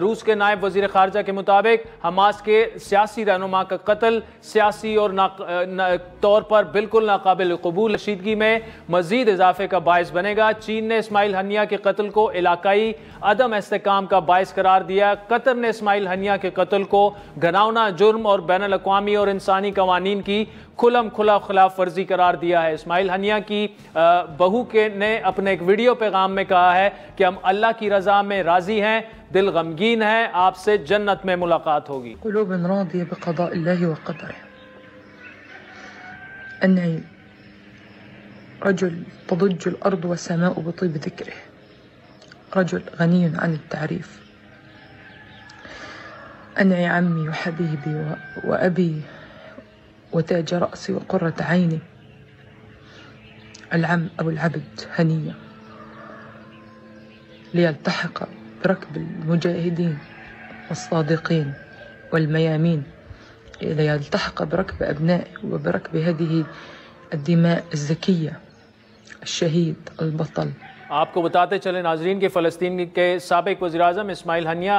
روس کے نائب وزیر خارجہ کے مطابق حماس کے سیاسی رہنما کا قتل سیاسی اور طور پر بالکل ناقابل قبول کشیدگی میں مزید اضافے کا باعث بنے گا۔ چین نے اسماعیل ہنیہ کے قتل کو علاقائی عدم استحکام کا باعث قرار دیا۔ قطر نے اسماعیل ہنیہ کے قتل کو گھناؤنا جرم اور بین الاقوامی اور انسانی قوانین کی کھلم کھلا خلاف ورزی قرار دیا ہے۔ اسماعیل ہنیہ کی بہو نے اپنے ایک ویڈیو پیغام میں کہا ہے کہ ہم اللہ کی رضا میں راضی ہیں، دل غمگین ہے، آپ سے جنت میں ملاقات ہوگی۔ قلوب راضية بقضاء الله وقدره. أني رجل تضج الأرض والسماء بطيب ذكره، رجل غني عن التعريف. أني عمي وحبيبي وأبي وتاج رأسي وقرة عيني، العم أبو العبد هنية، ليلتحق بركب المجاهدين والصادقين والميامين، ليلتحق بركب أبنائي وبركب هذه الدماء الزكية، الشهيد البطل۔ آپ کو بتاتے چلیں ناظرین کہ فلسطین کے سابق وزیراعظم اسماعیل ہنیہ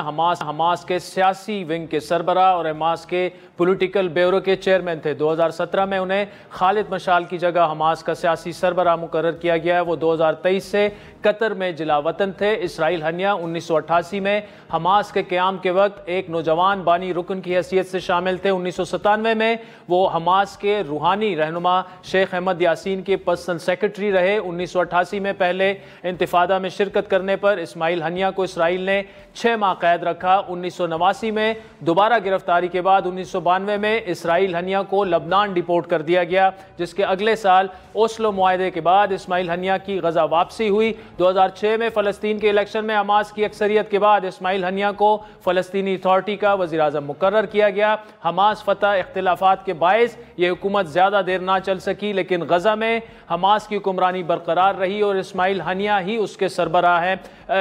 حماس کے سیاسی ونگ کے سربراہ اور حماس کے پولیٹیکل بیورو کے چیئرمین تھے۔ 2017 میں انہیں خالد مشال کی جگہ حماس کا سیاسی سربراہ مقرر کیا گیا ہے۔ وہ 2023 سے قطر میں جلا وطن تھے۔ اسماعیل ہنیہ 1988 میں حماس کے قیام کے وقت ایک نوجوان بانی رکن کی حیثیت سے شامل تھے۔ 1997 میں وہ حماس کے روحانی رہنما شیخ احمد یاسین کے پرسنل سیکرٹری رہے۔ 1988 میں پہلے انتفاضہ میں شرکت کرنے پر اسماعیل ہنیہ کو اسرائیل نے 6 ماہ قید رکھا۔ 1989 میں دوبارہ گرفتاری کے بعد 1992 میں اسرائیل ہنیہ کو لبنان ڈیپورٹ کر دیا گیا، جس کے اگلے سال اوسلو معاہدے کے بعد اسماعیل ہنیہ کی غزہ واپسی ہوئی۔ 2006 میں فلسطین کے الیکشن میں حماس کی اکثریت کے بعد اسماعیل ہنیہ کو فلسطینی اتھارٹی کا وزیر اعظم مقرر کیا گیا۔ حماس فتح اختلافات کے باعث یہ حکومت زیادہ دیر نہ چل سکی، لیکن غزہ میں حماس کی حکمرانی برقرار رہی اور اسماعیل ہنیہ ہی اس کے سربراہ ہیں۔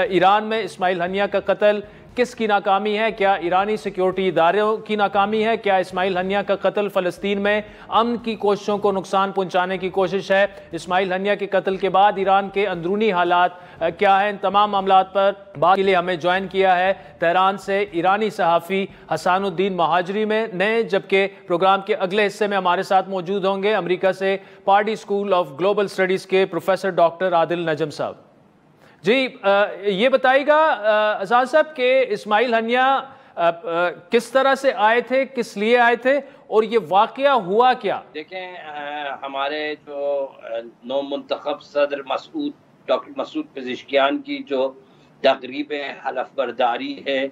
ایران میں اسماعیل ہنیہ کا قتل کس کی ناکامی ہے؟ کیا ایرانی سیکیورٹی اداروں کی ناکامی ہے؟ کیا اسماعیل ہنیہ کا قتل فلسطین میں امن کی کوششوں کو نقصان پہنچانے کی کوشش ہے؟ اسماعیل ہنیہ کے قتل کے بعد ایران کے اندرونی حالات کیا ہیں؟ ان تمام معاملات پر بات کے لیے ہمیں جوائن کیا ہے تہران سے ایرانی صحافی حسان الدین مہاجری نے، جبکہ پروگرام کے اگلے حصے میں ہمارے ساتھ موجود ہوں گے امریکہ سے پارڈی اسکول آف گلوبل اسٹڈیز کے پروفیسر ڈاکٹر عادل نجم صاحب۔ جی یہ بتائیے گا حسان صاحب کہ اسماعیل ہنیہ کس طرح سے آئے تھے، کس لیے آئے تھے اور یہ واقعہ ہوا کیا؟ دیکھیں ہمارے جو نو منتخب صدر ڈاکٹر مسعود پزشکیان کی جو تقریب حلف برداری ہے،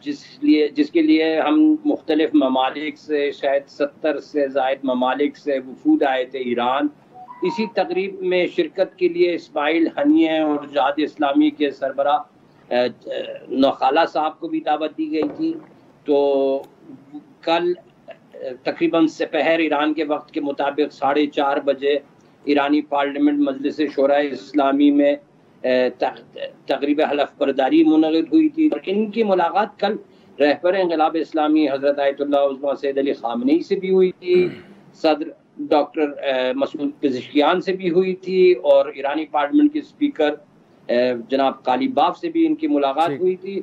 جس کے لیے ہم مختلف ممالک سے شاید 70 سے زائد ممالک سے وفود آئے تھے ایران، اسی تقریب میں شرکت کے لیے اسماعیل ہنیہ اور جہاد اسلامی کے سربراہ نوخالہ صاحب کو بھی دعوت دی گئی تھی۔ تو کل تقریباً سپہر ایران کے وقت کے مطابق 4:30 بجے ایرانی پارلیمنٹ مجلس شورائے اسلامی میں تقریب حلف برداری منعقد ہوئی تھی اور ان کی ملاقات کل رہبر انقلاب اسلامی حضرت آیت اللہ عظمیٰ سید علی خامنئی سے بھی ہوئی تھی، صدر ڈاکٹر مسعود پزشکیان سے بھی ہوئی تھی اور ایرانی پارلیمنٹ کے اسپیکر جناب قالیباف سے بھی ان کی ملاقات ہوئی تھی۔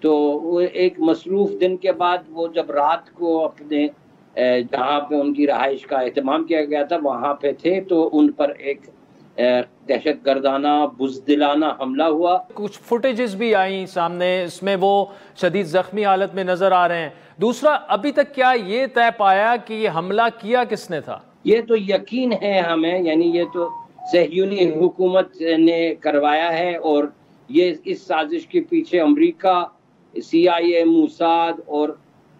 تو وہ ایک مصروف دن کے بعد وہ جب رات کو اپنے جہاں پہ ان کی رہائش کا اہتمام کیا گیا تھا وہاں پہ تھے تو ان پر ایک دہشت گردانہ بزدلانہ حملہ ہوا۔ کچھ فوٹیجز بھی آئیں سامنے، اس میں وہ شدید زخمی حالت میں نظر آ رہے ہیں۔ دوسرا، ابھی تک کیا یہ طے پایا کہ یہ حملہ کیا کس نے تھا؟ یہ تو یقین ہے ہمیں، یعنی یہ تو صہیونی حکومت نے کروایا ہے اور یہ اس سازش کے پیچھے امریکہ، CIA، موساد اور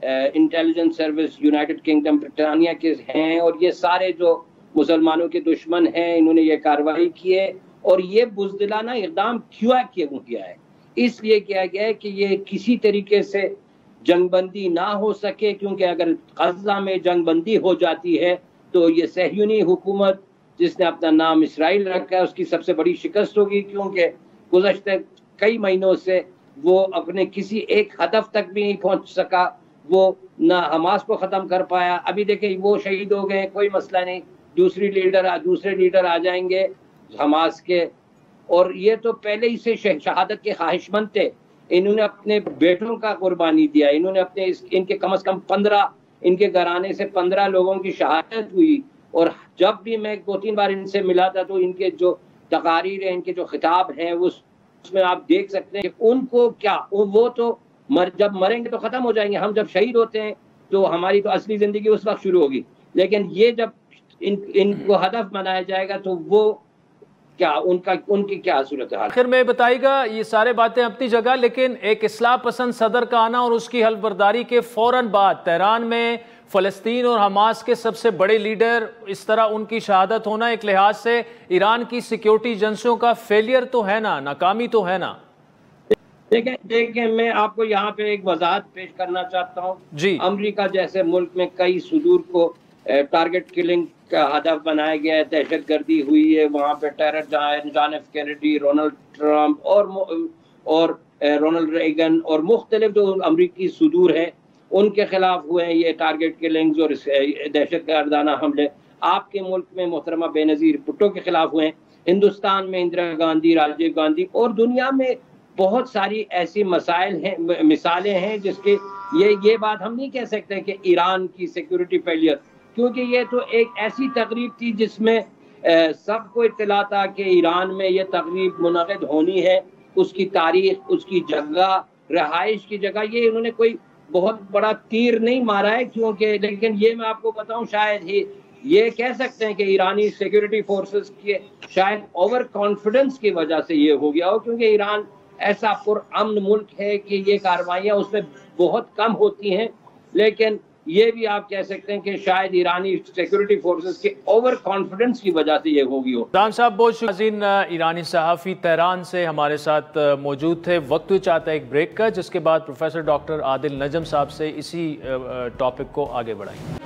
انٹیلیجنس سروس یونائٹڈ کنگڈم برطانیہ کے ہیں، اور یہ سارے جو مسلمانوں کے دشمن ہیں انہوں نے یہ کارروائی کی ہے۔ اور یہ بزدلانہ اقدام کیوں کیا ہے؟ اس لیے کیا گیا ہے کہ یہ کسی طریقے سے جنگ بندی نہ ہو سکے، کیونکہ اگر غزہ میں جنگ بندی ہو جاتی ہے تو یہ صہیونی حکومت جس نے اپنا نام اسرائیل رکھا ہے اس کی سب سے بڑی شکست ہوگی، کیونکہ گزشتہ کئی مہینوں سے وہ اپنے کسی ایک ہدف تک بھی نہیں پہنچ سکا، وہ نہ حماس کو ختم کر پایا۔ ابھی دیکھیں وہ شہید ہو گئے، کوئی مسئلہ نہیں، دوسرے لیڈر آ جائیں گے، حماس کے اور یہ تو پہلے ہی سے شہادت کے خواہش مند تھے. انہوں نے اپنے بیٹوں کا قربانی دیا, انہوں نے اپنے ان کے کم از کم 15 ان کے گھرانے سے 15 لوگوں کی شہادت ہوئی. اور جب بھی میں 2-3 بار ان سے ملا تھا تو ان کے جو تقاریر ہیں, ان کے جو خطاب ہیں, اس میں آپ دیکھ سکتے ہیں کہ ان کو کیا, وہ تو جب مریں گے تو ختم ہو جائیں گے. ہم جب شہید ہوتے ہیں تو ہماری تو اصلی زندگی اس وقت شروع ہوگی, لیکن یہ جب ان کو ہدف بنایا جائے گا تو وہ کیا ان کی کیا صورتحال. آخر میں بتائیے گا, یہ سارے باتیں اپنی جگہ, لیکن ایک اصلاح پسند صدر کا آنا اور اس کی حلف برداری کے فوراً بعد تہران میں فلسطین اور حماس کے سب سے بڑے لیڈر اس طرح ان کی شہادت ہونا ایک لحاظ سے ایران کی سیکیورٹی ایجنسیوں کا فیلئر تو ہے نا, ناکامی تو ہے نا. دیکھیں میں آپ کو یہاں پہ ایک وضاحت پیش کرنا چاہتا ہوں. جی, امریکہ جیسے ملک میں کئی صدور کو ٹارگٹ کلنگ کا ہدف بنایا گیا ہے, دہشت گردی ہوئی ہے وہاں پہ, terror John F Kennedy, Donald Trump اور رونلڈ ریگن اور مختلف جو امریکی صدور ہیں ان کے خلاف ہوئے ہیں یہ ٹارگٹ کلنگز اور دہشت گردانہ حملے. آپ کے ملک میں محترمہ بے نظیر بھٹو کے خلاف ہوئے ہیں, ہندوستان میں اندرا گاندھی, راجیو گاندھی, اور دنیا میں بہت ساری ایسی مثالیں ہیں جس کے یہ بات ہم نہیں کہہ سکتے کہ ایران کی سیکیورٹی فیلئر, کیونکہ یہ تو ایک ایسی تقریب تھی جس میں سب کو اطلاع تھا کہ ایران میں یہ تقریب منعقد ہونی ہے. اس کی تاریخ, اس کی جگہ, رہائش کی جگہ, یہ انہوں نے کوئی بہت بڑا تیر نہیں مارا ہے کیونکہ, لیکن یہ میں آپ کو بتاؤں شاید ہی یہ کہہ سکتے ہیں کہ ایرانی سیکیورٹی فورسز کے شاید اوور کانفیڈنس کی وجہ سے یہ ہو گیا ہو, کیونکہ ایران ایسا پرامن ملک ہے کہ یہ کارروائیاں اس میں بہت کم ہوتی ہیں. لیکن یہ بھی آپ کہہ سکتے ہیں کہ شاید ایرانی سیکیورٹی فورسز کے اوور کانفیڈنس کی وجہ سے یہ ہوگی ہو. رام صاحب بہت شکریہ. ایرانی صحافی تہران سے ہمارے ساتھ موجود تھے. وقت چاہتا ہے ایک بریک کا, جس کے بعد پروفیسر ڈاکٹر عادل نجم صاحب سے اسی ٹاپک کو آگے بڑھائیں گے.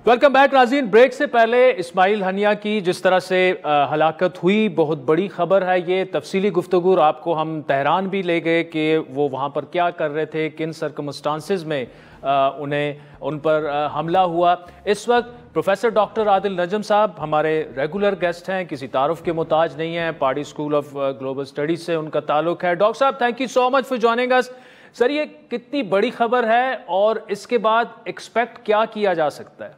ویلکم بیک ناظرین. بریک سے پہلے اسماعیل ہنیہ کی جس طرح سے ہلاکت ہوئی بہت بڑی خبر ہے. یہ تفصیلی گفتگو آپ کو ہم تہران بھی لے گئے کہ وہ وہاں پر کیا کر رہے تھے, کن سرکمسٹانسز میں ان پر حملہ ہوا. اس وقت پروفیسر ڈاکٹر عادل نجم صاحب ہمارے ریگولر گیسٹ ہیں, کسی تعارف کے محتاج نہیں ہیں, Pardee school of global studies سے ان کا تعلق ہے. ڈاکٹر صاحب thank you so much for joining us. Sir یہ کتنی بڑی خبر ہے اور اس کے بعد ایکسپیکٹ کیا کیا جا سکتا ہے؟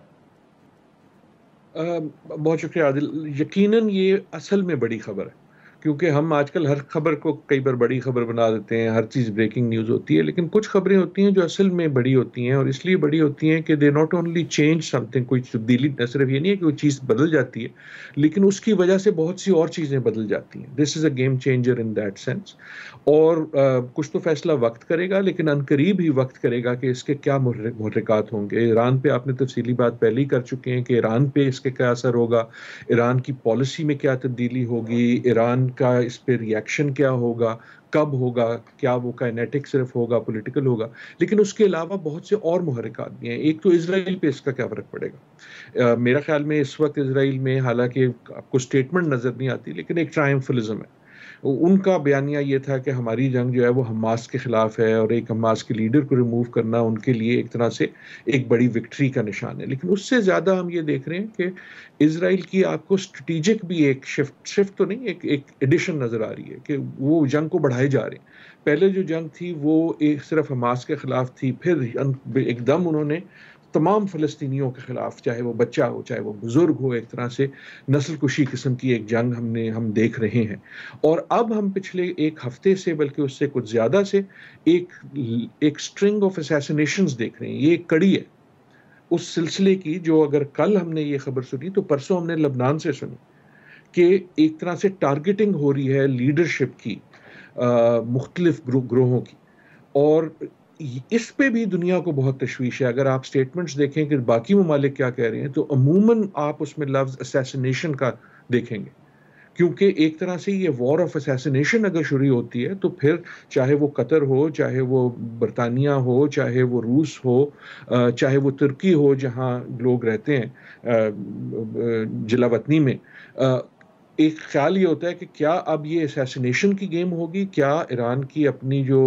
بہت شکریہ عادل. یقیناً یہ اصل میں بڑی خبر ہے, کیونکہ ہم آج کل ہر خبر کو کئی بار بڑی خبر بنا دیتے ہیں, ہر چیز بریکنگ نیوز ہوتی ہے, لیکن کچھ خبریں ہوتی ہیں جو اصل میں بڑی ہوتی ہیں, اور اس لیے بڑی ہوتی ہیں کہ they not only change some thing, کوئی تبدیلی نہ صرف یہ نہیں ہے کہ وہ چیز بدل جاتی ہے, لیکن اس کی وجہ سے بہت سی اور چیزیں بدل جاتی ہیں. This is a game changer in that sense. اور کچھ تو فیصلہ وقت کرے گا, لیکن عنقریب ہی وقت کرے گا کہ اس کے کیا محرکات ہوں گے. ایران پہ آپ نے تفصیلی بات پہلے ہی کر چکے ہیں کہ ایران پہ اس کے کیا اثر ہوگا, ایران کی پالیسی میں کیا تبدیلی ہوگی, ایران کا اس پہ ری ایکشن کیا ہوگا, کب ہوگا, کیا وہ کائنیٹک صرف ہوگا, پولیٹیکل ہوگا. لیکن اس کے علاوہ بہت سے اور محرکات بھی ہیں. ایک تو اسرائیل پہ اس کا کیا فرق پڑے گا. میرا خیال میں اس وقت اسرائیل میں حالانکہ آپ کو اسٹیٹمنٹ نظر نہیں آتی, لیکن ایک ٹرائمفلزم ہے. ان کا بیانیہ یہ تھا کہ ہماری جنگ جو ہے وہ حماس کے خلاف ہے, اور ایک حماس کے لیڈر کو ریموو کرنا ان کے لیے ایک طرح سے ایک بڑی وکٹری کا نشان ہے. لیکن اس سے زیادہ ہم یہ دیکھ رہے ہیں کہ اسرائیل کی آپ کو اسٹریٹجک بھی ایک شفٹ تو نہیں, ایک ایڈیشن نظر آ رہی ہے کہ وہ جنگ کو بڑھائے جا رہے ہیں. پہلے جو جنگ تھی وہ ایک صرف حماس کے خلاف تھی, پھر ایک دم انہوں نے تمام فلسطینیوں کے خلاف, چاہے وہ بچہ ہو چاہے وہ بزرگ ہو, ایک طرح سے نسل کشی قسم کی ایک جنگ ہم دیکھ رہے ہیں. اور اب ہم پچھلے ایک ہفتے سے بلکہ اس سے کچھ زیادہ سے ایک سٹرنگ آف اسیسینیشنز دیکھ رہے ہیں. یہ ایک کڑی ہے اس سلسلے کی جو اگر کل ہم نے یہ خبر سنی تو پرسوں ہم نے لبنان سے سنی کہ ایک طرح سے ٹارگیٹنگ ہو رہی ہے لیڈرشپ کی, مختلف گروہوں کی. اور اس پہ بھی دنیا کو بہت تشویش ہے. اگر آپ سٹیٹمنٹس دیکھیں کہ باقی ممالک کیا کہہ رہے ہیں تو عموماً آپ اس میں لفظ اسیسینیشن کا دیکھیں گے, کیونکہ ایک طرح سے یہ وار آف اسیسینیشن اگر شروع ہوتی ہے تو پھر چاہے وہ قطر ہو, چاہے وہ برطانیہ ہو, چاہے وہ روس ہو, چاہے وہ ترکی ہو جہاں لوگ رہتے ہیں جلا وطنی میں, ایک خیال یہ ہوتا ہے کہ کیا اب یہ اسیسینیشن کی گیم ہوگی, کیا ایران کی اپنی جو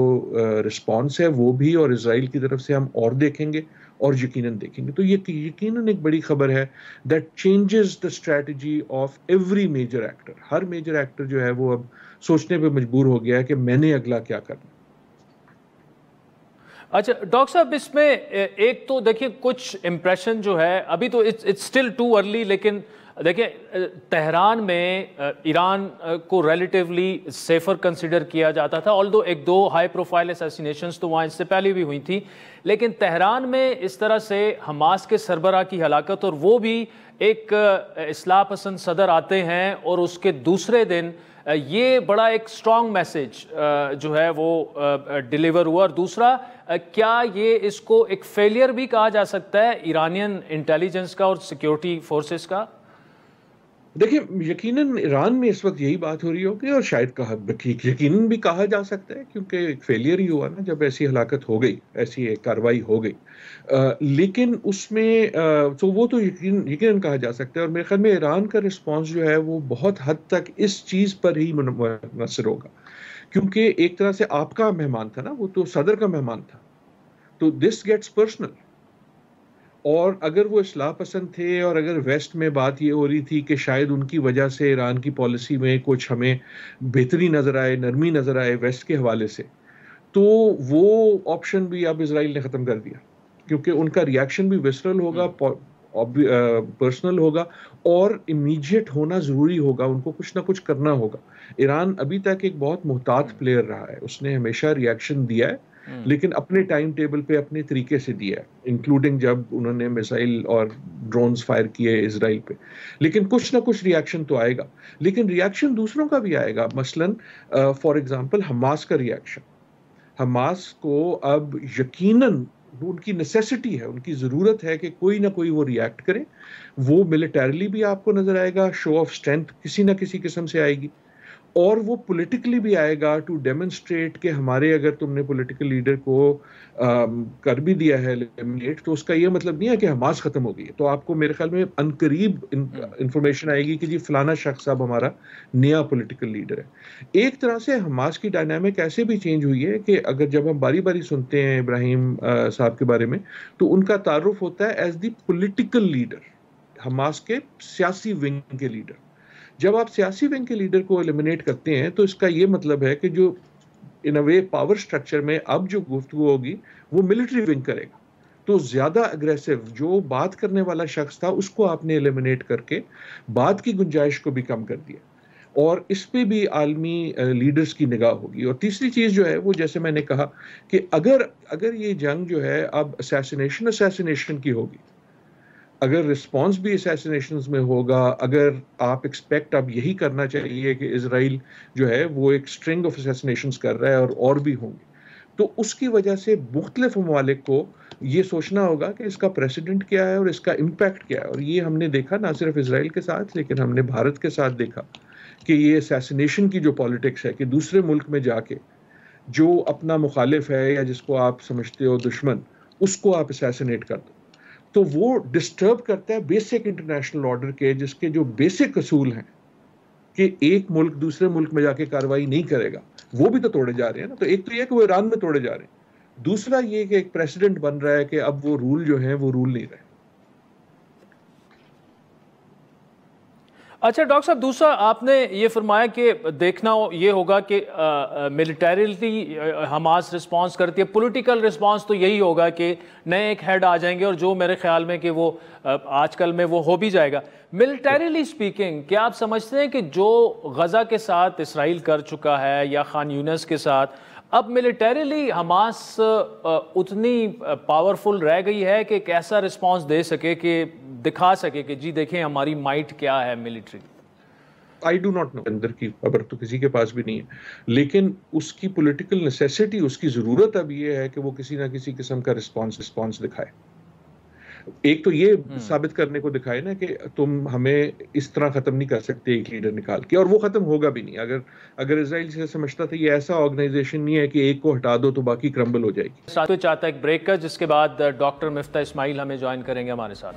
رسپانس ہے وہ بھی اور اسرائیل کی طرف سے ہم اور دیکھیں گے اور یقیناً دیکھیں گے. تو یہ یقیناً ایک بڑی خبر ہے that changes the strategy of every major actor. ہر میجر ایکٹر جو ہے وہ اب سوچنے پہ مجبور ہو گیا ہے کہ میں نے اگلا کیا کرنا. اچھا ڈاکٹر صاحب، اس میں ایک تو دیکھیں کچھ امپریشن جو ہے ابھی تو اٹس اسٹل ٹو ارلی، لیکن دیکھیں تہران میں ایران کو ریلیٹیولی سیفر کنسیڈر کیا جاتا تھا، آلدو ایک دو ہائی پروفائل اسیسینیشنز تو وہاں اس سے پہلے بھی ہوئی تھی، لیکن تہران میں اس طرح سے حماس کے سربراہ کی ہلاکت، اور وہ بھی ایک اصلاح پسند صدر آتے ہیں اور اس کے دوسرے دن یہ بڑا ایک سٹرانگ میسیج جو ہے وہ ڈیلیور ہوا. اور دوسرا، کیا یہ اس کو ایک فیلئر بھی کہا جا سکتا ہے ایرانین انٹیلیجنس کا اور سیکیورٹی فورسز کا؟ دیکھیں یقیناً ایران میں اس وقت یہی بات ہو رہی ہوگی، اور شاید یقیناً بھی کہا جا سکتا ہے، کیونکہ ایک فیلئر ہی ہوا نا جب ایسی ہلاکت ہو گئی، ایسی ایک کارروائی ہو گئی. لیکن اس میں تو وہ تو یقیناً کہا جا سکتا ہے. اور میرے خیال میں ایران کا رسپانس جو ہے وہ بہت حد تک اس چیز پر ہی منحصر ہوگا، کیونکہ ایک طرح سے آپ کا مہمان تھا نا، وہ تو صدر کا مہمان تھا، تو دس گیٹس پرسنل. اور اگر وہ اصلاح پسند تھے اور اگر ویسٹ میں بات یہ ہو رہی تھی کہ شاید ان کی وجہ سے ایران کی پالیسی میں کچھ ہمیں بہتری نظر آئے، نرمی نظر آئے ویسٹ کے حوالے سے، تو وہ آپشن بھی اب اسرائیل نے ختم کر دیا، کیونکہ ان کا ریاکشن بھی وسرل ہوگا، پرسنل ہوگا، اور امیڈیٹ ہونا ضروری ہوگا. ان کو کچھ نہ کچھ کرنا ہوگا. ایران ابھی تک ایک بہت محتاط پلیئر رہا ہے، اس نے ہمیشہ ریاکشن دیا ہے، لیکن اپنے ٹائم ٹیبل پہ اپنے طریقے سے دیا ہے، انکلوڈنگ جب انہوں نے میزائل اور ڈرونز فائر کیے اسرائیل پہ. لیکن کچھ نہ کچھ ریاکشن تو آئے گا، لیکن ریاکشن دوسروں کا بھی آئے گا. مثلاً فار ایگزامپل حماس کا ریاکشن. حماس کو اب یقیناً ان کی نیسیسٹی ہے، ان کی ضرورت ہے کہ کوئی نہ کوئی وہ ریاکٹ کرے. وہ ملیٹریلی بھی آپ کو نظر آئے گا، شو آف اسٹرینتھ کسی نہ کسی قسم سے آئے گی، اور وہ پولیٹیکلی بھی آئے گا ٹو ڈیمونسٹریٹ کہ ہمارے اگر تم نے پولیٹیکل لیڈر کو کر بھی دیا ہے ایلیمنیٹ، تو اس کا یہ مطلب نہیں ہے کہ حماس ختم ہو گئی ہے. تو آپ کو میرے خیال میں عنقریب انفارمیشن آئے گی کہ جی فلانا شخص اب ہمارا نیا پولیٹیکل لیڈر ہے. ایک طرح سے حماس کی ڈائنامک ایسے بھی چینج ہوئی ہے کہ اگر جب ہم باری باری سنتے ہیں ابراہیم صاحب کے بارے میں، تو ان کا تعارف ہوتا ہے as the political leader, Hamas کے سیاسی ونگ کے لیڈر. جب آپ سیاسی ونگ کے لیڈر کو ایلیمنیٹ کرتے ہیں تو اس کا یہ مطلب ہے کہ جو ان اے وے پاور سٹرکچر میں اب جو گفتگو ہوگی وہ ملٹری ونگ کرے گا. تو زیادہ اگریسو جو بات کرنے والا شخص تھا اس کو آپ نے ایلیمنیٹ کر کے بات کی گنجائش کو بھی کم کر دیا، اور اس پہ بھی عالمی لیڈرز کی نگاہ ہوگی. اور تیسری چیز جو ہے وہ جیسے میں نے کہا کہ اگر یہ جنگ جو ہے اب اسیسینیشن کی ہوگی، اگر رسپانس بھی اسیسینیشنز میں ہوگا، اگر آپ ایکسپیکٹ اب یہی کرنا چاہیے کہ اسرائیل جو ہے وہ ایک سٹرنگ آف اسیسینیشنز کر رہا ہے اور بھی ہوں گے، تو اس کی وجہ سے مختلف ممالک کو یہ سوچنا ہوگا کہ اس کا پریسیڈنٹ کیا ہے اور اس کا امپیکٹ کیا ہے. اور یہ ہم نے دیکھا نہ صرف اسرائیل کے ساتھ، لیکن ہم نے بھارت کے ساتھ دیکھا کہ یہ اسیسینیشن کی جو پالیٹکس ہے کہ دوسرے ملک میں جا کے جو اپنا مخالف ہے یا جس کو آپ سمجھتے ہو دشمن، اس کو آپ اسیسینیٹ کر دو، تو وہ ڈسٹرب کرتا ہے بیسک انٹرنیشنل آرڈر کے، جس کے جو بیسک اصول ہیں کہ ایک ملک دوسرے ملک میں جا کے کارروائی نہیں کرے گا، وہ بھی تو توڑے جا رہے ہیں نا. تو ایک تو یہ کہ وہ ایران میں توڑے جا رہے ہیں، دوسرا یہ کہ ایک پریسیڈنٹ بن رہا ہے کہ اب وہ رول جو ہیں وہ رول نہیں رہے. اچھا ڈاکٹر صاحب، دوسرا آپ نے یہ فرمایا کہ دیکھنا یہ ہوگا کہ ملیٹریلی حماس رسپانس کرتی ہے، پولیٹیکل رسپانس تو یہی ہوگا کہ نئے ایک ہیڈ آ جائیں گے، اور جو میرے خیال میں کہ وہ آج کل میں وہ ہو بھی جائے گا. ملیٹریلی سپیکنگ کیا آپ سمجھتے ہیں کہ جو غزہ کے ساتھ اسرائیل کر چکا ہے یا خان یونس کے ساتھ، اب ملیٹریلی حماس اتنی پاورفل رہ گئی ہے کہ ایک ایسا رسپانس دے سکے کہ دکھا سکے کہ جی دیکھیں ہماری مائٹ کیا ہے military? I do not know, اندر کی خبر تو کسی کے پاس بھی نہیں ہے، لیکن اس کی پولیٹیکل نیسیسٹی، اس کی ضرورت اب یہ ہے کہ وہ کسی نہ کسی قسم کا رسپانس دکھائے. ایک تو یہ ثابت کرنے کو دکھائے نا کہ تم ہمیں اس طرح ختم نہیں کر سکتے ایک لیڈر نکال کے، اور وہ ختم ہوگا بھی نہیں. اگر اسرائیل سے سمجھتا تھا یہ ایسا آرگنائزیشن نہیں ہے کہ ایک کو ہٹا دو تو باقی کرمبل ہو جائے گی. ساتھ چاہتا ہے ایک بریک کا، جس کے بعد ڈاکٹر مفتاح اسماعیل ہمیں جوائن کریں گے ہمارے ساتھ.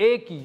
1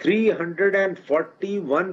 341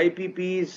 IPPs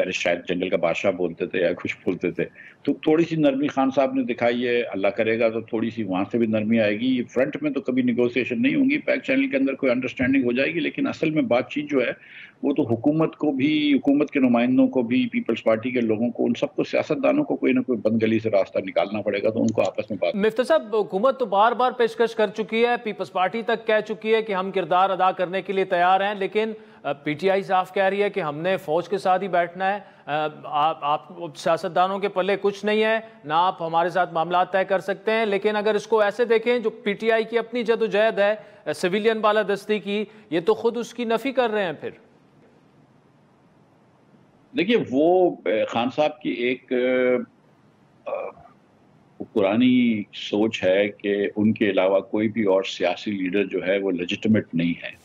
پہلے شاید جنگل کا بادشاہ بولتے تھے یا کچھ بولتے تھے. تو تھوڑی سی نرمی خان صاحب نے دکھائی ہے, اللہ کرے گا تو تھوڑی سی وہاں سے بھی نرمی آئے گی. فرنٹ میں تو کبھی نیگوسیشن نہیں ہوں گی, بیک چینل کے اندر کوئی انڈرسٹینڈنگ ہو جائے گی, لیکن اصل میں بات چیت جو ہے وہ تو حکومت کو بھی, حکومت کے نمائندوں کو بھی, پیپلز پارٹی کے لوگوں کو, ان سب کو, سیاستدانوں کو کوئی نہ کوئی بند گلی سے راستہ نکالنا پڑے گا, تو ان کو آپس میں بات. مفتی صاحب, حکومت تو بار بار پیشکش کر چکی ہے, پیپلز پارٹی تک کہہ چکی ہے کہ ہم کردار ادا کرنے کے لیے تیار ہیں, لیکن پی ٹی آئی صاف کہہ رہی ہے کہ ہم نے فوج کے ساتھ ہی بیٹھنا ہے, آپ سیاستدانوں کے پلے کچھ نہیں ہے, نہ آپ ہمارے ساتھ معاملات طے کر سکتے ہیں. لیکن اگر اس کو ایسے دیکھیں, جو پی ٹی آئی کی اپنی جدوجہد ہے سویلین بالادستی کی, یہ تو خود اس کی نفی کر رہے ہیں. پھر دیکھیے, وہ خان صاحب کی ایک پرانی سوچ ہے کہ ان کے علاوہ کوئی بھی اور سیاسی لیڈر جو ہے وہ لیجٹمیٹ نہیں ہے.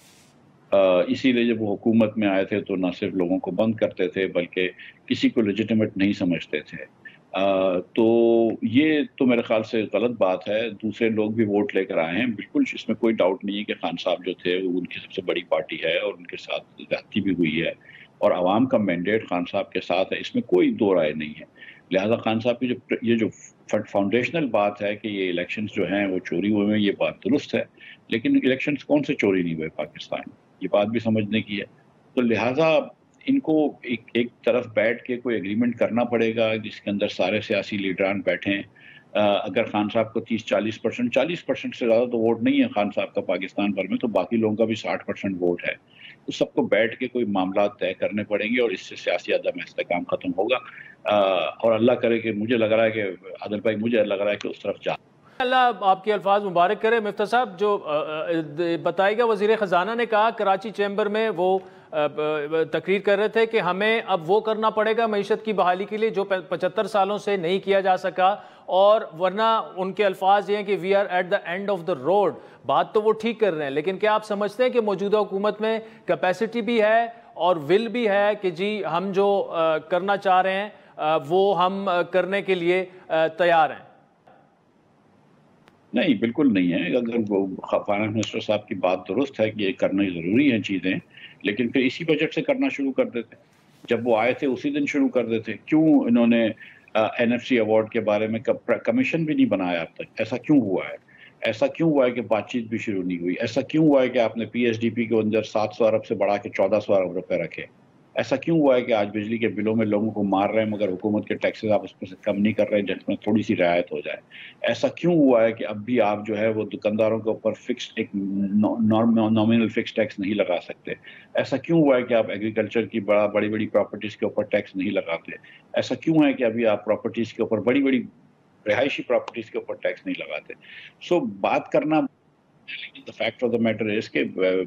اسی لیے جب وہ حکومت میں آئے تھے تو نہ صرف لوگوں کو بند کرتے تھے بلکہ کسی کو لیجٹمیٹ نہیں سمجھتے تھے. تو یہ تو میرے خیال سے غلط بات ہے. دوسرے لوگ بھی ووٹ لے کر آئے ہیں, بالکل اس میں کوئی ڈاؤٹ نہیں ہے کہ خان صاحب جو تھے وہ ان کی سب سے بڑی پارٹی ہے اور ان کے ساتھ زیادتی بھی ہوئی ہے, اور عوام کا مینڈیٹ خان صاحب کے ساتھ ہے, اس میں کوئی دو رائے نہیں ہے. لہذا خان صاحب کی یہ جو فاؤنڈیشنل بات ہے کہ یہ الیکشنز جو ہیں وہ چوری ہوئے ہیں, یہ بات درست ہے, لیکن الیکشنز کون سے چوری نہیں ہوئے پاکستان میں, یہ بات بھی سمجھنے کی ہے. تو لہٰذا ان کو ایک طرف بیٹھ کے کوئی اگریمنٹ کرنا پڑے گا جس کے اندر سارے سیاسی لیڈران بیٹھیں. اگر خان صاحب کو 40% سے زیادہ تو ووٹ نہیں ہے خان صاحب کا پاکستان بھر میں, تو باقی لوگوں کا بھی 60% ووٹ ہے. تو سب کو بیٹھ کے کوئی معاملات طے کرنے پڑیں گے اور اس سے سیاسی عدم استحکام ختم ہوگا. اور اللہ کرے کہ, مجھے لگ رہا ہے کہ عادل بھائی, مجھے لگ رہا ہے کہ اس طرف جا. اللہ آپ کے الفاظ مبارک کرے. مفتی صاحب, جو بتائے گا, وزیر خزانہ نے کہا کراچی چیمبر میں, وہ تقریر کر رہے تھے کہ ہمیں اب وہ کرنا پڑے گا معیشت کی بحالی کے لیے جو 75 سالوں سے نہیں کیا جا سکا, اور ورنہ ان کے الفاظ یہ ہیں کہ we are at the end of the road. بات تو وہ ٹھیک کر رہے ہیں, لیکن کیا آپ سمجھتے ہیں کہ موجودہ حکومت میں کیپیسٹی بھی ہے اور ول بھی ہے کہ جی ہم جو کرنا چاہ رہے ہیں وہ ہم کرنے کے لیے تیار ہیں؟ نہیں, بالکل نہیں ہے. اگر فائنانس منسٹر صاحب کی بات درست ہے کہ یہ کرنا ضروری ہیں چیزیں, لیکن پھر اسی بجٹ سے کرنا شروع کر دیتے. جب وہ آئے تھے اسی دن شروع کر دیتے. کیوں انہوں نے این ایف سی ایوارڈ کے بارے میں کمیشن بھی نہیں بنایا اب تک؟ ایسا کیوں ہوا ہے؟ ایسا کیوں ہوا ہے کہ بات چیت بھی شروع نہیں ہوئی؟ ایسا کیوں ہوا ہے کہ آپ نے پی ایس ڈی پی کے اندر 700 ارب سے بڑھا کے 1400 ارب روپے رکھے؟ ایسا کیوں ہوا ہے کہ آج بجلی کے بلوں میں لوگوں کو مار رہے ہیں مگر حکومت کے ٹیکسز آپ اس پہ سے کم نہیں کر رہے ہیں جس میں تھوڑی سی رعایت ہو جائے؟ ایسا کیوں ہوا ہے کہ اب بھی آپ جو ہے وہ دکانداروں کے اوپر فکس ایک نامینل فکس ٹیکس نہیں لگا سکتے؟ ایسا کیوں ہوا ہے کہ آپ ایگریکلچر کی بڑی بڑی پراپرٹیز کے اوپر ٹیکس نہیں لگاتے؟ ایسا کیوں ہے کہ ابھی آپ پراپرٹیز کے اوپر, بڑی بڑی رہائشی پراپرٹیز کے اوپر ٹیکس نہیں لگاتے؟ سو بات کرنا, لیکن the fact of the matter is کہ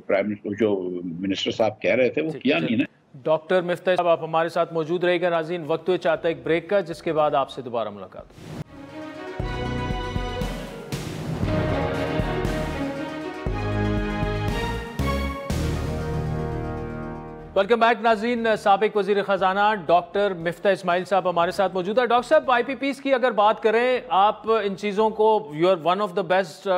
پرائم منسٹر جو منسٹر صاحب کہہ رہے تھے وہ کیا نہیں نا. ڈاکٹر مفتی صاحب, آپ ہمارے ساتھ موجود رہے گا. ناظرین, وقت ہوئے چاہتا ہے ایک بریک کا, جس کے بعد آپ سے دوبارہ ملاقات. ویلکم بیک ناظرین. سابق وزیر خزانہ ڈاکٹر مفتی اسماعیل صاحب ہمارے ساتھ موجود ہے. ڈاکٹر صاحب, آئی پی پیز کی اگر بات کریں, آپ ان چیزوں کو, you are one of the best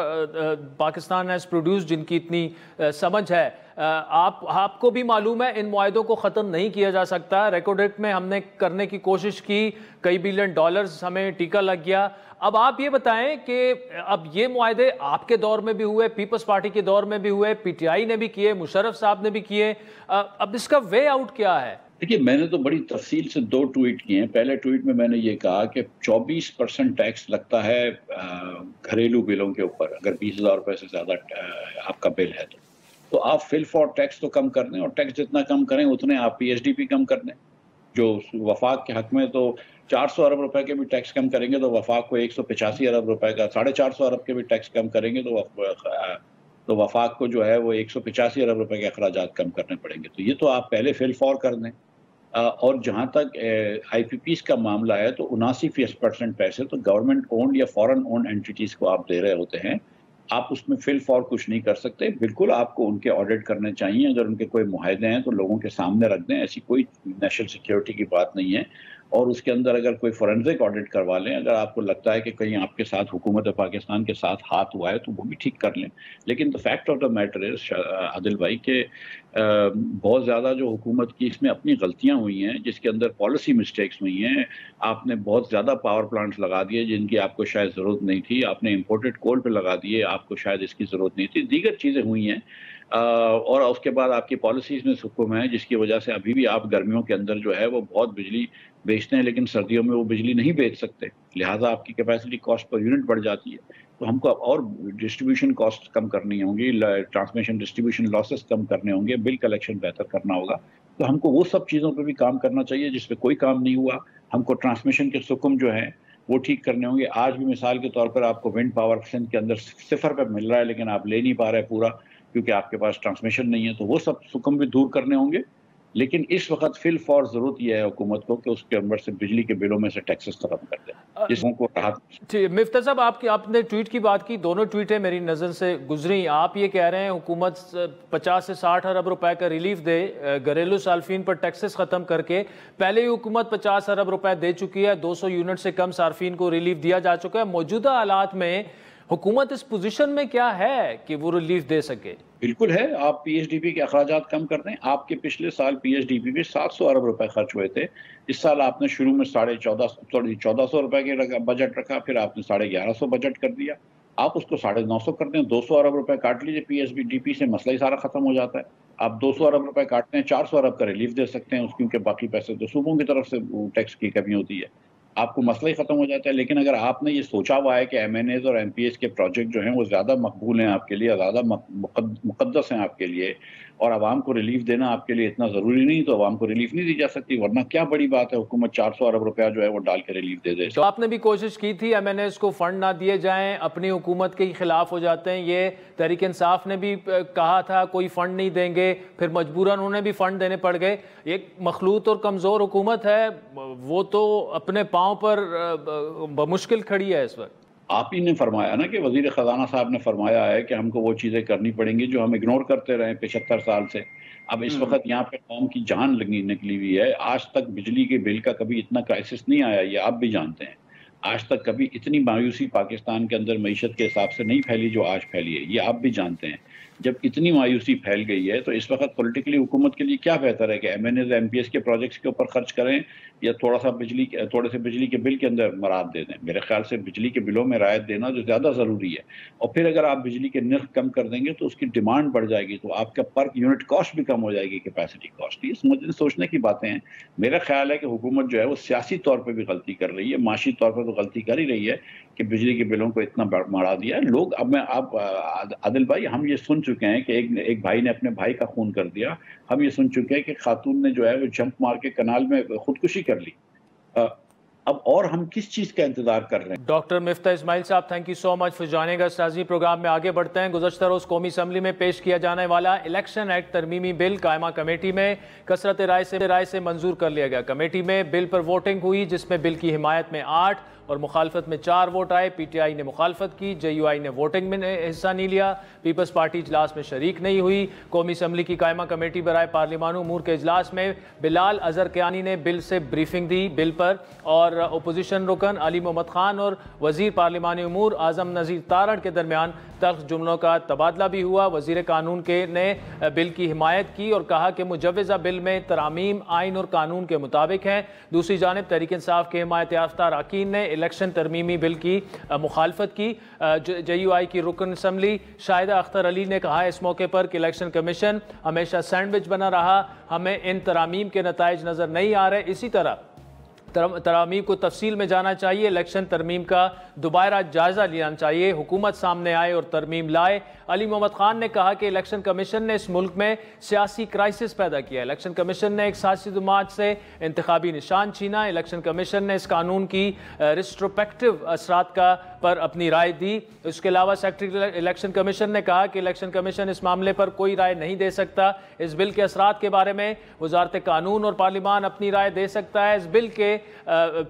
Pakistan has produce, جن کی اتنی سمجھ ہے, آپ کو بھی معلوم ہے ان معاہدوں کو ختم نہیں کیا جا سکتا. ریکارڈ ڈیٹ میں ہم نے کرنے کی کوشش کی, کئی بلین ڈالرز ہمیں ٹیکہ لگ گیا. اب آپ یہ بتائیں کہ اب یہ معاہدے آپ کے دور میں بھی ہوئے, پیپلز پارٹی کے دور میں بھی ہوئے, پی ٹی آئی نے بھی کیے, مشرف صاحب نے بھی کیے, اب اس کا وے آؤٹ کیا ہے؟ دیکھیے, میں نے تو بڑی تفصیل سے 2 ٹویٹ کیے ہیں. پہلے ٹویٹ میں نے یہ کہا کہ 24% ٹیکس لگتا ہے گھریلو بلوں کے اوپر اگر 20,000 روپے سے زیادہ آپ کا بل ہے تو آپ فل فور ٹیکس تو کم کر دیں, اور ٹیکس جتنا کم کریں اتنے آپ پی ایس ڈی پی کم کر دیں. جو وفاق کے حق میں تو 400 ارب روپے کے بھی ٹیکس کم کریں گے تو وفاق کو 185 ارب روپے کا, 450 ارب کے بھی ٹیکس کم کریں گے تو وفاق کو جو ہے وہ 185 ارب روپے کے اخراجات کم کرنے پڑیں گے. تو یہ تو آپ پہلے فل فور کر دیں. اور جہاں تک آئی پی پیز کا معاملہ ہے تو 79% پیسے تو گورنمنٹ اونڈ یا فورن اونڈ اینٹیٹیز کو آپ دے رہے ہوتے ہیں. آپ اس میں فل فور کچھ نہیں کر سکتے. بالکل آپ کو ان کے آڈٹ کرنے چاہیے, اگر ان کے کوئی معاہدے ہیں تو لوگوں کے سامنے رکھ دیں, ایسی کوئی نیشنل سیکیورٹی کی بات نہیں ہے. اور اس کے اندر اگر کوئی فورنزک آڈٹ کروا لیں، اگر آپ کو لگتا ہے کہ کہیں آپ کے ساتھ حکومت پاکستان کے ساتھ ہاتھ ہوا ہے تو وہ بھی ٹھیک کر لیں. لیکن the fact of the matter is عادل بھائی کہ بہت زیادہ جو حکومت کی اس میں اپنی غلطیاں ہوئی ہیں، جس کے اندر پالیسی مسٹیکس ہوئی ہیں. آپ نے بہت زیادہ پاور پلانٹس لگا دیے جن کی آپ کو شاید ضرورت نہیں تھی، آپ نے امپورٹڈ کول پہ لگا دیے، آپ کو شاید اس کی ضرورت نہیں تھی، دیگر چیزیں ہوئی ہیں. اور اس کے بعد آپ کی پالیسیز میں حکم ہے جس کی وجہ سے ابھی بھی آپ گرمیوں کے اندر جو ہے وہ بہت بجلی بیچتے ہیں، لیکن سردیوں میں وہ بجلی نہیں بیچ سکتے، لہٰذا آپ کی کیپیسٹی کاسٹ پر یونٹ بڑھ جاتی ہے. تو ہم کو اور ڈسٹریبیوشن کاسٹ کم کرنی ہوں گی، ٹرانسمیشن ڈسٹریبیوشن لاسز کم کرنے ہوں گے، بل کلیکشن بہتر کرنا ہوگا. تو ہم کو وہ سب چیزوں پہ بھی کام کرنا چاہیے جس پہ کوئی کام نہیں ہوا. ہم کو ٹرانسمیشن کے سکم جو ہیں وہ ٹھیک کرنے ہوں گے. آج بھی مثال کے طور پر آپ کو ونڈ پاور سندھ کے اندر 0 پہ مل رہا ہے، لیکن آپ لے نہیں پا رہے پورا کیونکہ آپ کے پاس ٹرانسمیشن نہیں ہے. تو وہ سب سکم بھی دور کرنے ہوں گے. لیکن اس وقت فی الفور ضرورت یہ ہے حکومت کو کہ اس کے اندر سے بجلی کے بلوں میں سے ٹیکسز ختم کر دیں جسوں کو راحت. مفتاح صاحب آپ نے ٹویٹ کی بات کی، دونوں ٹویٹیں میری نظر سے گزری. آپ یہ کہہ رہے ہیں حکومت 50 سے 60 ارب روپے کا ریلیف دے گھریلو صارفین پر ٹیکسز ختم کر کے. پہلے ہی حکومت 50 ارب روپے دے چکی ہے، 200 یونٹ سے کم صارفین کو ریلیف دیا جا چکا ہے. موجودہ حالات میں حکومت اس پوزیشن میں کیا ہے کہ وہ ریلیف دے سکے؟ بالکل ہے. آپ پی ایچ ڈی پی کے اخراجات کم کر دیں. آپ کے پچھلے سال پی ایچ ڈی پی پہ 700 ارب روپے خرچ ہوئے تھے. اس سال آپ نے شروع میں 1450 روپے کے بجٹ رکھا، پھر آپ نے 1150 بجٹ کر دیا. آپ اس کو 950 کر دیں، 200 ارب روپے کاٹ لیجیے پی ایچ ڈی پی سے، مسئلہ ہی سارا ختم ہو جاتا ہے. آپ 200 ارب روپے کاٹتے ہیں، 400 ارب کا ریلیف دے سکتے ہیں کیونکہ باقی پیسے تو صوبوں کی طرف سے ٹیکس کی کمی ہوتی ہے. آپ کو مسئلہ ہی ختم ہو جاتا ہے. لیکن اگر آپ نے یہ سوچا ہوا ہے کہ ایم این ایز اور ایم پی ایس کے پروجیکٹ جو ہیں وہ زیادہ مقبول ہیں آپ کے لیے، زیادہ مقدس ہیں آپ کے لیے، اور عوام کو ریلیف دینا آپ کے لیے اتنا ضروری نہیں، تو عوام کو ریلیف نہیں دی جا سکتی. ورنہ کیا بڑی بات ہے حکومت 400 ارب روپیہ جو ہے وہ ڈال کے ریلیف دے دے. تو آپ نے بھی کوشش کی تھی ایم این ایس کو فنڈ نہ دیے جائیں، اپنی حکومت کے خلاف ہو جاتے ہیں. یہ تحریک انصاف نے بھی کہا تھا کوئی فنڈ نہیں دیں گے، پھر مجبوراً انہیں بھی فنڈ دینے پڑ گئے. ایک مخلوط اور کمزور حکومت ہے، وہ تو اپنے پاؤں پر بمشکل کھڑی ہے اس وقت. آپ ہی نے فرمایا نا کہ وزیر خزانہ صاحب نے فرمایا ہے کہ ہم کو وہ چیزیں کرنی پڑیں گی جو ہم اگنور کرتے رہے 75 سال سے. اب اس وقت یہاں پہ قوم کی جان نکلی ہوئی ہے. آج تک بجلی کے بل کا کبھی اتنا کرائسس نہیں آیا، یہ آپ بھی جانتے ہیں. آج تک کبھی اتنی مایوسی پاکستان کے اندر معیشت کے حساب سے نہیں پھیلی جو آج پھیلی ہے، یہ آپ بھی جانتے ہیں. جب اتنی مایوسی پھیل گئی ہے تو اس وقت پولیٹیکلی حکومت کے لیے کیا بہتر ہے کہ M N As M P S کے پروجیکٹس کے اوپر خرچ کریں یا تھوڑے سے بجلی کے بل کے اندر مراد دے دیں. میرے خیال سے بجلی کے بلوں میں رعایت دینا جو زیادہ ضروری ہے. اور پھر اگر آپ بجلی کے نرخ کم کر دیں گے تو اس کی ڈیمانڈ بڑھ جائے گی، تو آپ کا پر یونٹ کاسٹ بھی کم ہو جائے گی، کیپیسٹی کاسٹ. یہ سوچنے کی باتیں ہیں. میرا خیال ہے کہ حکومت جو ہے وہ سیاسی طور پہ بھی غلطی کر رہی ہے، معاشی طور پہ تو غلطی کر ہی رہی ہے کہ بجلی کے بلوں کو اتنا بڑھا دیا ہے. لوگ اب عادل بھائی ہم یہ سن چکے ہیں کہ ایک بھائی نے اپنے بھائی کا خون کر دیا. ہم یہ سن چکے ہیں کہ خاتون نے جو ہے وہ جمپ مار کے کنال میں خودکشی کر لی. اب اور ہم کس چیز کا انتظار کر رہے ہیں؟ ڈاکٹر مفتاح اسماعیل صاحب، thank you so much for joining us. سازی پروگرام میں آگے بڑھتے ہیں. گزشتہ روز قومی اسمبلی میں پیش کیا جانے والا الیکشن ایکٹ ترمیمی بل قائمہ کمیٹی میں کثرت رائے سے منظور کر لیا گیا. کمیٹی میں بل پر ووٹنگ ہوئی جس میں بل کی حمایت میں 8 اور مخالفت میں 4 ووٹ آئے. پی ٹی آئی نے مخالفت کی، جے یو آئی نے ووٹنگ میں حصہ نہیں لیا، پیپلز پارٹی اجلاس میں شریک نہیں ہوئی. قومی اسمبلی کی قائمہ کمیٹی برائے پارلیمانی امور کے اجلاس میں بلال اظہر کیانی نے بل سے بریفنگ دی بل پر، اور اپوزیشن رکن علی محمد خان اور وزیر پارلیمانی امور اعظم نذیر تارڑ کے درمیان تلخ جملوں کا تبادلہ بھی ہوا. وزیر قانون نے بل کی حمایت کی اور کہا کہ مجوزہ بل میں ترامیم آئین اور قانون کے مطابق ہیں. دوسری جانب تحریک انصاف کے حمایت یافتہ اراکین نے الیکشن ترمیمی بل کی مخالفت کی. جے یو آئی کی رکن اسمبلی شاہدہ اختر علی نے کہا اس موقع پر کہ الیکشن کمیشن ہمیشہ سینڈوچ بنا رہا، ہمیں ان ترامیم کے نتائج نظر نہیں آ رہے. اسی طرح ترامیم کو تفصیل میں جانا چاہیے، الیکشن ترمیم کا دوبارہ جائزہ لینا چاہیے، حکومت سامنے آئے اور ترمیم لائے. علی محمد خان نے کہا کہ الیکشن کمیشن نے اس ملک میں سیاسی کرائسس پیدا کیا. الیکشن کمیشن نے ایک سیاسی جماعت سے انتخابی نشان چھینا. الیکشن کمیشن نے اس قانون کی ریسٹروسپیکٹو اثرات پر اپنی رائے دی. اس کے علاوہ سیکرٹری الیکشن کمیشن نے کہا کہ الیکشن کمیشن اس معاملے پر کوئی رائے نہیں دے سکتا. اس بل کے اثرات کے بارے میں وزارت قانون اور پارلیمان اپنی رائے دے سکتا ہے. اس بل کے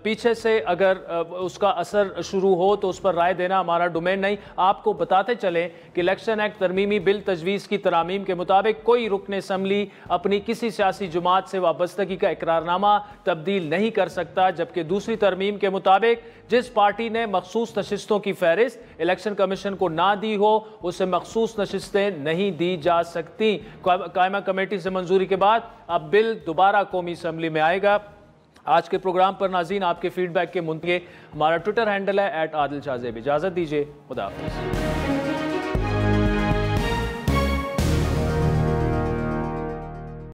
پیچھے سے اگر اس کا اثر شروع ہو تو اس پر رائے دینا ہمارا ڈومین نہیں. آپ کو بتاتے چلیں کہ الیکشن ایکٹ ترمیمی بل تجویز کی ترامیم کے مطابق کوئی رکن اسمبلی اپنی کسی سیاسی جماعت سے وابستگی کا اقرارنامہ تبدیل نہیں کر سکتا، جبکہ دوسری ترمیم کے مطابق جس پارٹی نے مخصوص نشستوں کی فہرست الیکشن کمیشن کو نہ دی ہو اسے مخصوص نشستیں نہیں دی جا سکتی. قائمہ کمیٹی سے منظوری کے بعد اب بل دوبارہ قومی اسمبلی میں آئے گا. آج کے پروگرام پر ناظرین آپ کے فیڈ بیک کے منتظر ہمارا ٹویٹر ہینڈل ہے @عادل شاہ زیب. اجازت دیجیے، خدا حافظ.